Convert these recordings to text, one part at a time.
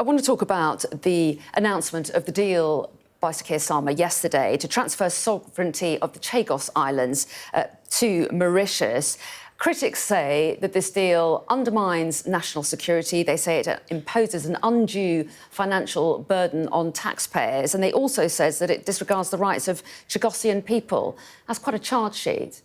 want to talk about the announcement of the deal by Sir Keir Starmer yesterday to transfer sovereignty of the Chagos Islands to Mauritius. Critics say that this deal undermines national security. They say it imposes an undue financial burden on taxpayers. And they also says that it disregards the rights of Chagosian people. That's quite a charge sheet.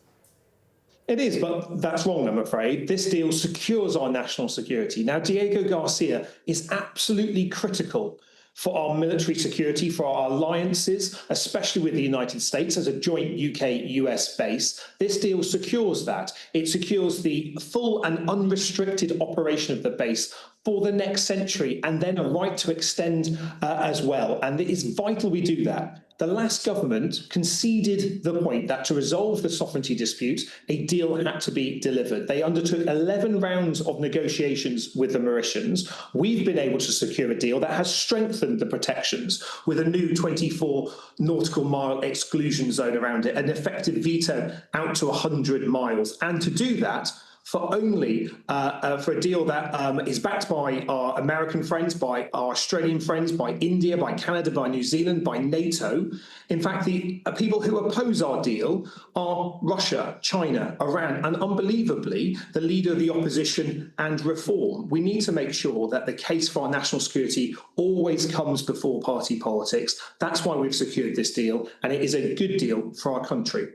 It is, but that's wrong, I'm afraid. This deal secures our national security. Now, Diego Garcia is absolutely critical for our military security, for our alliances, especially with the United States as a joint UK-US base. This deal secures that. It secures the full and unrestricted operation of the base for the next century, and then a right to extend as well. And it is vital we do that. The last government conceded the point that to resolve the sovereignty dispute, a deal had to be delivered. They undertook 11 rounds of negotiations with the Mauritians. We've been able to secure a deal that has strengthened the protections with a new 24 nautical mile exclusion zone around it, an effective veto out to 100 miles. And to do that, for only for a deal that is backed by our American friends, by our Australian friends, by India, by Canada, by New Zealand, by NATO. In fact, the people who oppose our deal are Russia, China, Iran, and unbelievably, the leader of the opposition and Reform. We need to make sure that the case for our national security always comes before party politics. That's why we've secured this deal, and it is a good deal for our country.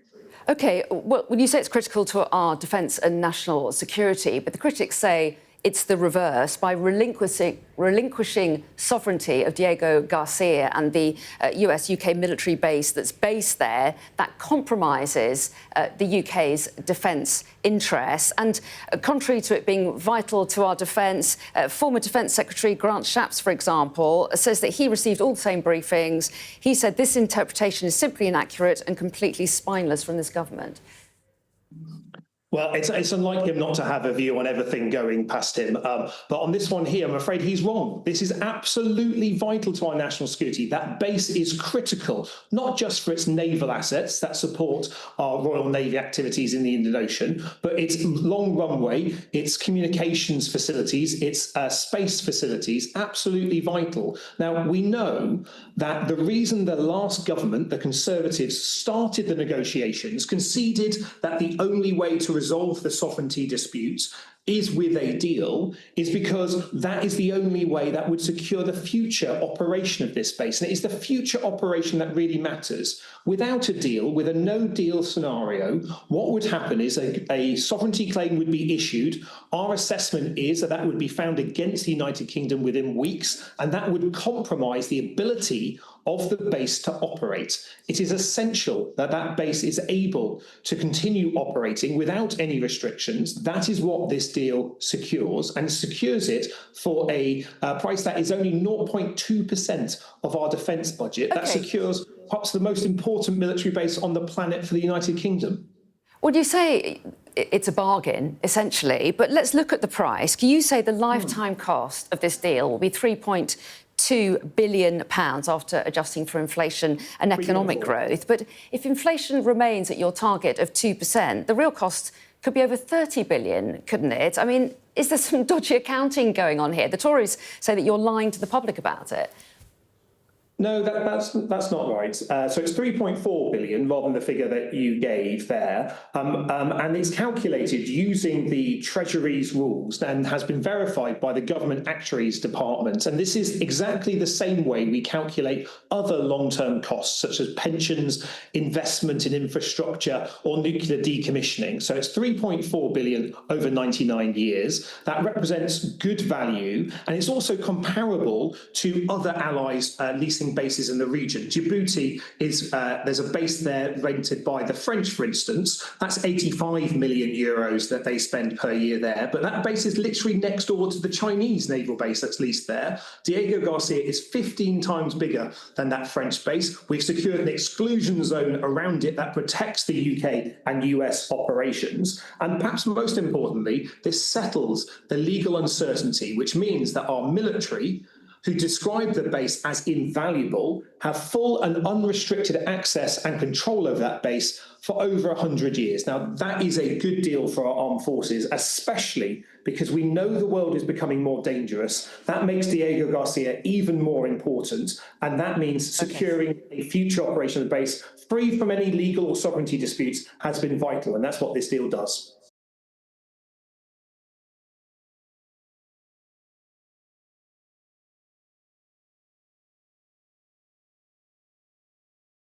OK, well, when you say it's critical to our defence and national security, but the critics say it's the reverse. By relinquishing sovereignty of Diego Garcia and the US-UK military base that's based there, that compromises the UK's defence interests. And contrary to it being vital to our defence, former Defence Secretary Grant Shapps, for example, says that he received all the same briefings. He said this interpretation is simply inaccurate and completely spineless from this government. Well, it's unlike him not to have a view on everything going past him. But on this one here, I'm afraid he's wrong. This is absolutely vital to our national security. That base is critical, not just for its naval assets that support our Royal Navy activities in the Indian Ocean, but its long runway, its communications facilities, its space facilities, absolutely vital. Now, we know that the reason the last government, the Conservatives, started the negotiations, conceded that the only way to resolve the sovereignty disputes is with a deal, is because that is the only way that would secure the future operation of this base. And it is the future operation that really matters. Without a deal, with a no-deal scenario, what would happen is a sovereignty claim would be issued. Our assessment is that that would be found against the United Kingdom within weeks, and that would compromise the ability of the base to operate. It is essential that that base is able to continue operating without any restrictions. That is what this deal secures, and secures it for a price that is only 0.2% of our defence budget. Okay. That secures perhaps the most important military base on the planet for the United Kingdom. Well, you say it's a bargain, essentially, but let's look at the price. You say the lifetime cost of this deal will be £3.2 billion after adjusting for inflation and economic growth. But if inflation remains at your target of 2%, the real cost could be over 30 billion, couldn't it? I mean, is there some dodgy accounting going on here? The Tories say that you're lying to the public about it. No, that's not right. So it's 3.4 billion rather than the figure that you gave there. And it's calculated using the Treasury's rules and has been verified by the Government Actuaries Department. And this is exactly the same way we calculate other long-term costs, such as pensions, investment in infrastructure, or nuclear decommissioning. So it's 3.4 billion over 99 years. That represents good value. And it's also comparable to other allies leasing bases in the region. Djibouti is, there's a base there rented by the French, for instance. That's 85 million euros that they spend per year there. But that base is literally next door to the Chinese naval base that's leased there. Diego Garcia is 15 times bigger than that French base. We've secured an exclusion zone around it that protects the UK and US operations. And perhaps most importantly, this settles the legal uncertainty, which means that our military, who describe the base as invaluable, have full and unrestricted access and control over that base for over 100 years. Now, that is a good deal for our armed forces, especially because we know the world is becoming more dangerous. That makes Diego Garcia even more important, and that means securing a future operation of the base free from any legal or sovereignty disputes has been vital, and that's what this deal does.